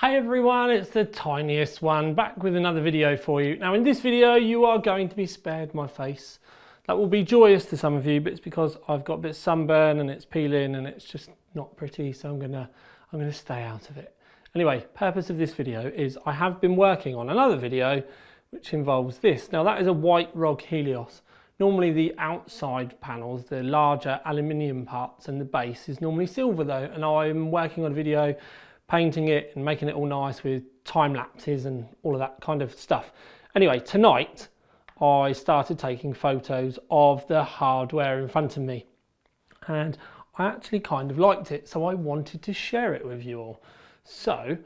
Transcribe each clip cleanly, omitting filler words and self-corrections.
Hey everyone, it's the tiniest one back with another video for you. Now in this video you are going to be spared my face. That will be joyous to some of you, but it's because I've got a bit of sunburn and it's peeling and it's just not pretty, so I'm gonna stay out of it. Anyway, purpose of this video is I have been working on another video which involves this. Now that is a white ROG Helios. Normally the outside panels, the larger aluminium parts, and the base is normally silver though, and I'm working on a video painting it and making it all nice with time lapses and all of that kind of stuff. Anyway, tonight I started taking photos of the hardware in front of me and I actually kind of liked it, so I wanted to share it with you all. So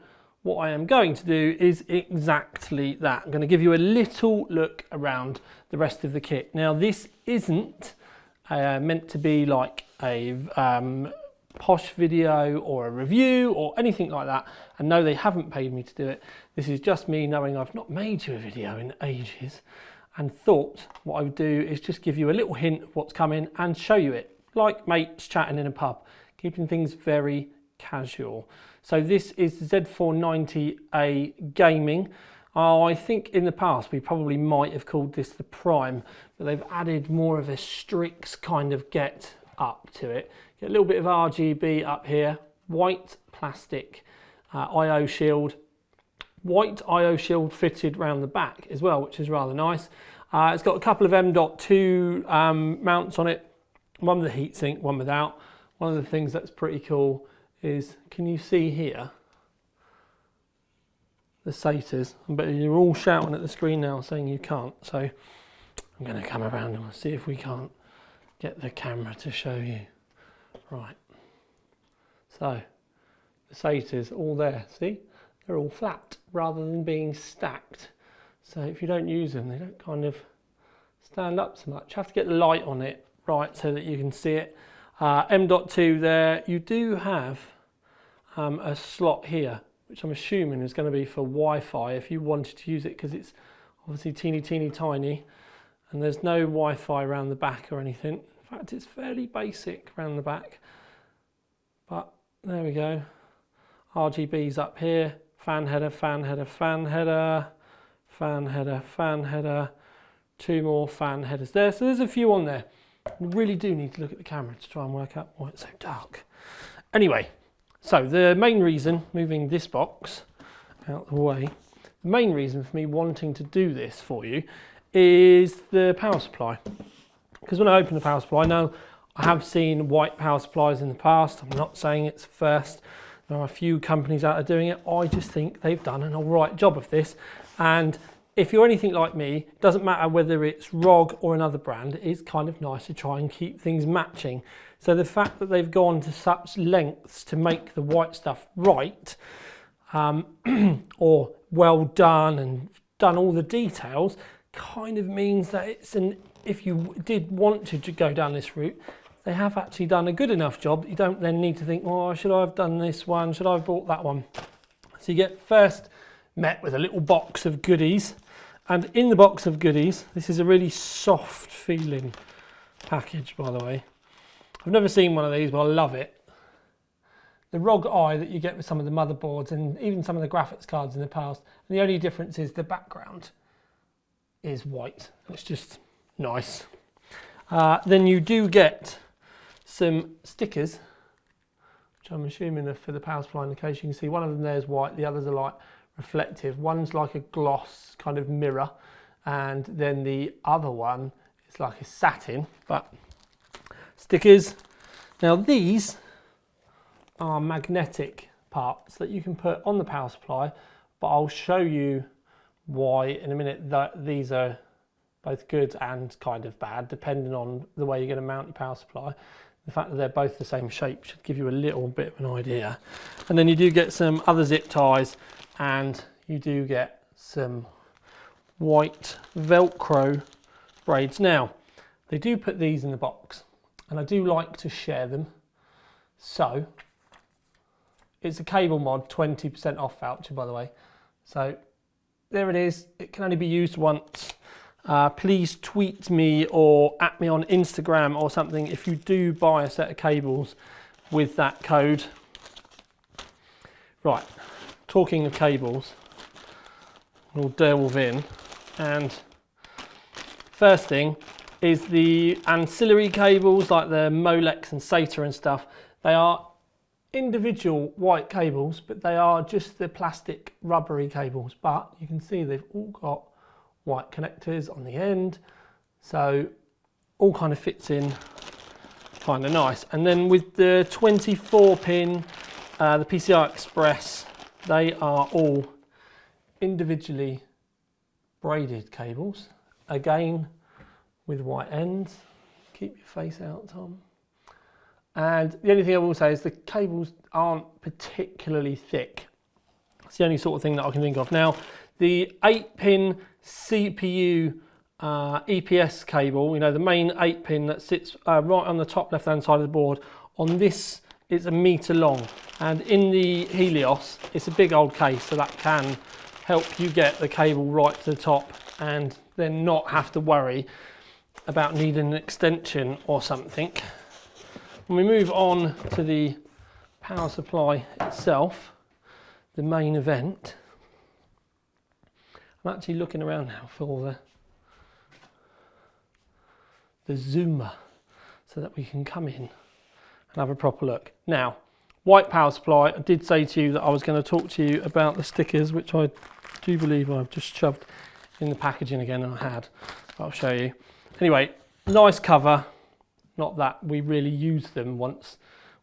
what I am going to do is exactly that. I'm going to give you a little look around the rest of the kit. Now this isn't meant to be like a posh video or a review or anything like that, and no, they haven't paid me to do it. This is just me knowing I've not made you a video in ages and thought what I would do is just give you a little hint of what's coming and show you it like mates chatting in a pub, keeping things very casual. So this is the Z490-A Gaming. I think in the past we probably might have called this the Prime, but they've added more of a Strix kind of get up to it. Get a little bit of RGB up here, white plastic IO shield, white IO shield fitted around the back as well, which is rather nice. It's got a couple of M.2 mounts on it, one with a heatsink, one without. One of the things that's pretty cool is, can you see here the SATAs? I bet you're all shouting at the screen now saying you can't, so I'm going to come around and see if we can't get the camera to show you. Right, so the SATAs all there, see? They're all flat rather than being stacked. So if you don't use them, they don't kind of stand up so much. You have to get the light on it right so that you can see it. M.2 there. You do have a slot here, which I'm assuming is going to be for Wi-Fi if you wanted to use it, because it's obviously teeny tiny and there's no Wi-Fi around the back or anything. In fact, it's fairly basic around the back, but there we go. RGB's up here, fan header, fan header, fan header, fan header, fan header, two more fan headers there. So there's a few on there. You really do need to look at the camera to try and work out why it's so dark. Anyway, so the main reason, moving this box out the way, the main reason for me wanting to do this for you is the power supply. Because when I open the power supply, now I have seen white power supplies in the past. I'm not saying it's first. There are a few companies out there doing it. I just think they've done an all right job of this. And if you're anything like me, it doesn't matter whether it's ROG or another brand, it's kind of nice to try and keep things matching. So the fact that they've gone to such lengths to make the white stuff right, or well done and done all the details, kind of means that it's if you did want to go down this route, they have actually done a good enough job. You don't then need to think, oh, should I have done this one? Should I have bought that one? So you get first met with a little box of goodies. And in the box of goodies, this is a really soft feeling package, by the way. I've never seen one of these, but I love it. The ROG Eye that you get with some of the motherboards and even some of the graphics cards in the past. And the only difference is the background is white. It's just nice. Then you do get some stickers, which I'm assuming are for the power supply. In the case you can see, one of them there is white, the others are like reflective. One's like a gloss kind of mirror, and then the other one is like a satin, but stickers. Now these are magnetic parts that you can put on the power supply, but I'll show you why in a minute. That these are both good and kind of bad, depending on the way you're going to mount your power supply. The fact that they're both the same shape should give you a little bit of an idea. And then you do get some other zip ties, and you do get some white Velcro braids. Now, they do put these in the box, and I do like to share them. So, it's a cable mod 20% off voucher, by the way. So, there it is. It can only be used once. Please tweet me or at me on Instagram or something if you do buy a set of cables with that code. Right, talking of cables, we'll delve in, and first thing is the ancillary cables like the Molex and SATA and stuff. They are individual white cables, but they are just the plastic rubbery cables, but you can see they've all got white connectors on the end, so all kind of fits in kind of nice. And then with the 24 pin, the PCI Express, they are all individually braided cables, again with white ends. Keep your face out, Tom. And the only thing I will say is the cables aren't particularly thick. It's the only sort of thing that I can think of. Now, the 8-pin CPU EPS cable, you know, the main 8-pin that sits right on the top left-hand side of the board, on this it's 1 meter long, and in the Helios it's a big old case, so that can help you get the cable right to the top and then not have to worry about needing an extension or something. When we move on to the power supply itself, the main event, I'm actually looking around now for the zoomer so that we can come in and have a proper look. Now, white power supply, I did say to you that I was going to talk to you about the stickers, which I do believe I've just shoved in the packaging again, and I had. I'll show you. Anyway, nice cover. Not that we really use them once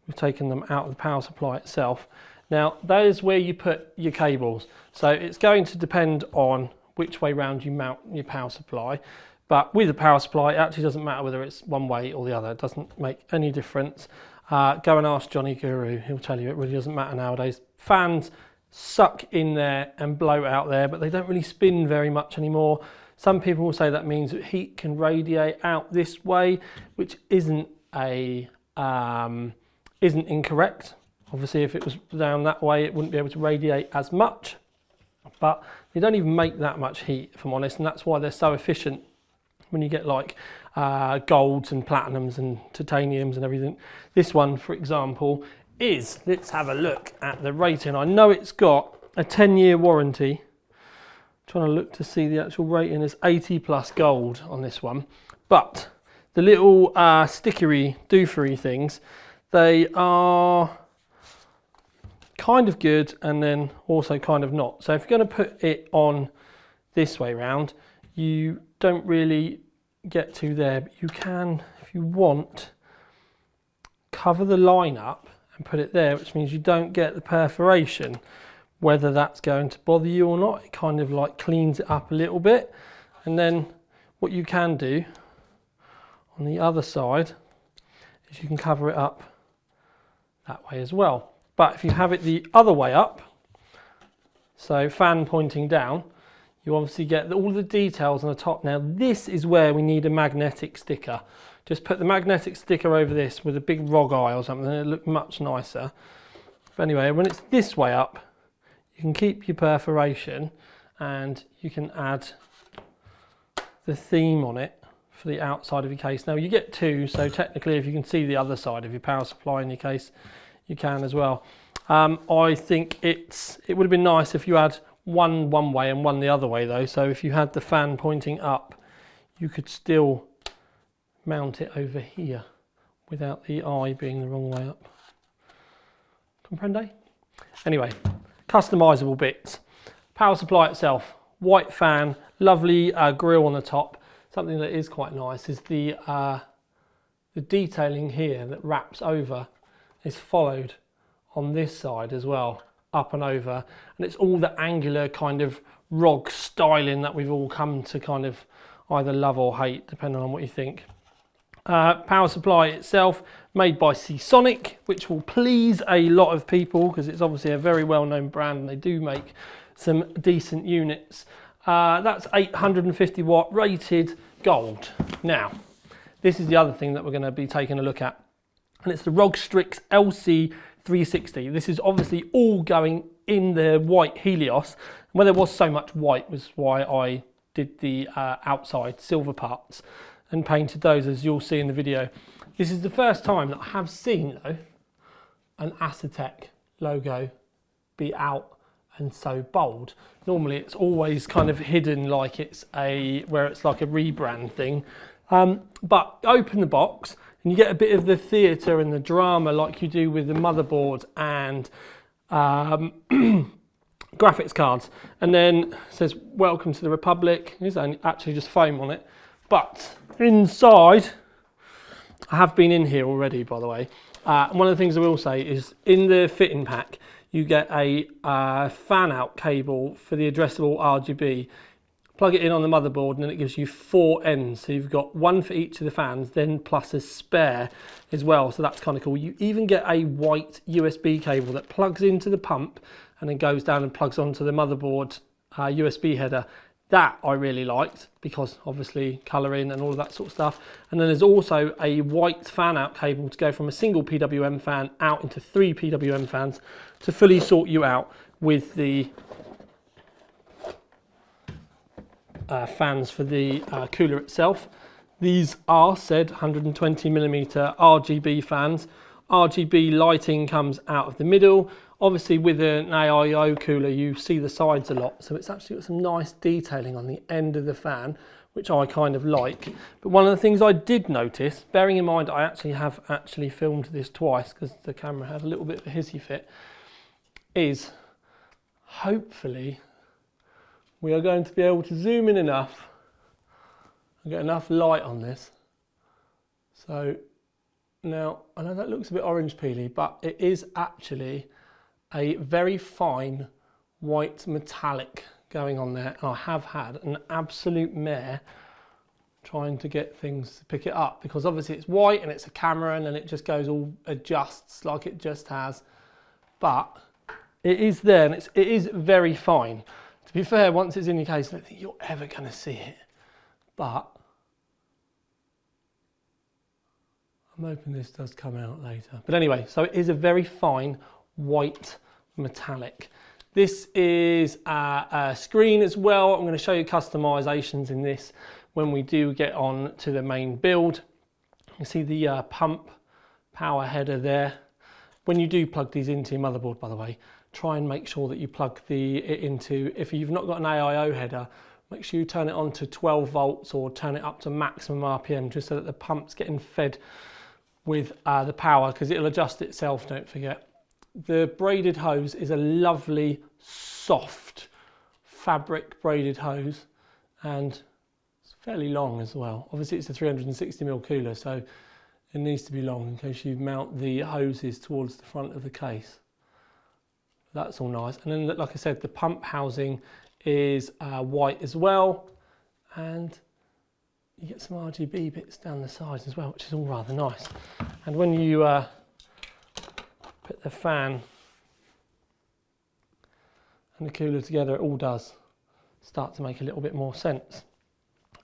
we've taken them out of the power supply itself. Now, that is where you put your cables. So it's going to depend on which way round you mount your power supply. But with the power supply, it actually doesn't matter whether it's one way or the other. It doesn't make any difference. Go and ask Johnny Guru. He'll tell you it really doesn't matter nowadays. Fans suck in there and blow out there, but they don't really spin very much anymore. Some people will say that means that heat can radiate out this way, which isn't incorrect. Obviously, if it was down that way, it wouldn't be able to radiate as much, but they don't even make that much heat, if I'm honest, and that's why they're so efficient when you get like golds and platinums and titaniums and everything. This one, for example, is, let's have a look at the rating. I know it's got a 10-year warranty. Trying to look to see the actual rating is 80 plus gold on this one, but the little stickery doofery things, they are kind of good and then also kind of not. So if you're going to put it on this way round, you don't really get to there, but you can, if you want, cover the line up and put it there, which means you don't get the perforation. Whether that's going to bother you or not, it kind of like cleans it up a little bit. And then what you can do on the other side is you can cover it up that way as well. But if you have it the other way up, so fan pointing down, you obviously get all the details on the top. Now this is where we need a magnetic sticker. Just put the magnetic sticker over this with a big ROG eye or something, it'll look much nicer. But anyway, when it's this way up, you can keep your perforation and you can add the theme on it for the outside of your case. Now you get two, so technically if you can see the other side of your power supply in your case, you can as well. I think it would have been nice if you had one way and one the other way though. So if you had the fan pointing up, you could still mount it over here without the eye being the wrong way up. Comprende? Anyway, customizable bits. Power supply itself, white fan, lovely grille on the top. Something that is quite nice is the detailing here that wraps over is followed on this side as well, up and over, and it's all the angular kind of ROG styling that we've all come to kind of either love or hate, depending on what you think. Power supply itself, made by Seasonic, which will please a lot of people because it's obviously a very well-known brand and they do make some decent units. That's 850 watt rated gold. Now, this is the other thing that we're going to be taking a look at, and it's the ROG Strix LC360. This is obviously all going in the white Helios. Where there was so much white was why I did the outside silver parts and painted those, as you'll see in the video. This is the first time that I have seen though an Asetek logo be out and so bold. Normally it's always kind of hidden like it's where it's like a rebrand thing. But open the box and you get a bit of the theatre and the drama like you do with the motherboard and graphics cards. And then it says, welcome to the Republic. There's actually just foam on it. But inside, I have been in here already, by the way. And one of the things I will say is in the fitting pack, you get a fan out cable for the addressable RGB. Plug it in on the motherboard and then it gives you 4 ends. So you've got one for each of the fans, then plus a spare as well. So that's kind of cool. You even get a white USB cable that plugs into the pump and then goes down and plugs onto the motherboard USB header. That I really liked because obviously colouring and all of that sort of stuff. And then there's also a white fan out cable to go from a single PWM fan out into 3 PWM fans to fully sort you out with the fans for the cooler itself. These are said 120mm RGB fans. RGB lighting comes out of the middle. Obviously with an AIO cooler you see the sides a lot, so it's actually got some nice detailing on the end of the fan, which I kind of like. But one of the things I did notice, bearing in mind I have filmed this twice because the camera had a little bit of a hissy fit, is hopefully we are going to be able to zoom in enough and get enough light on this. So now, I know that looks a bit orange peely, but it is actually a very fine white metallic going on there. I have had an absolute mare trying to get things to pick it up because obviously it's white and it's a camera and then it just goes all adjusts like it just has. But it is there and it is very fine. To be fair, once it's in your case, I don't think you're ever going to see it. But I'm hoping this does come out later. But anyway, so it is a very fine white metallic. This is a screen as well. I'm going to show you customizations in this when we do get on to the main build. You see the pump power header there. When you do plug these into your motherboard, by the way, try and make sure that you plug it into, if you've not got an AIO header, make sure you turn it on to 12 volts or turn it up to maximum RPM just so that the pump's getting fed with the power, because it'll adjust itself, don't forget. The braided hose is a lovely soft fabric braided hose and it's fairly long as well. Obviously it's a 360mm cooler, so it needs to be long in case you mount the hoses towards the front of the case. That's all nice. And then, like I said, the pump housing is white as well, and you get some RGB bits down the sides as well, which is all rather nice. And when you put the fan and the cooler together, it all does start to make a little bit more sense.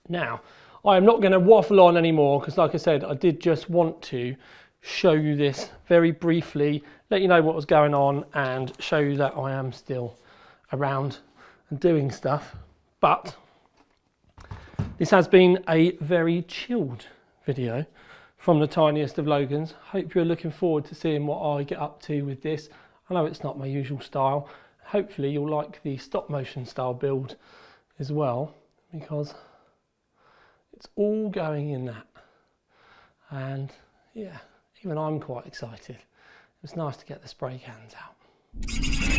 Now, I am not going to waffle on anymore because, like I said, I did just want to show you this very briefly, let you know what was going on and show you that I am still around and doing stuff. But this has been a very chilled video from the tiniest of Logans. Hope you're looking forward to seeing what I get up to with this. I know it's not my usual style. Hopefully you'll like the stop motion style build as well, because it's all going in that. And yeah, even I'm quite excited. It's nice to get the spray cans out.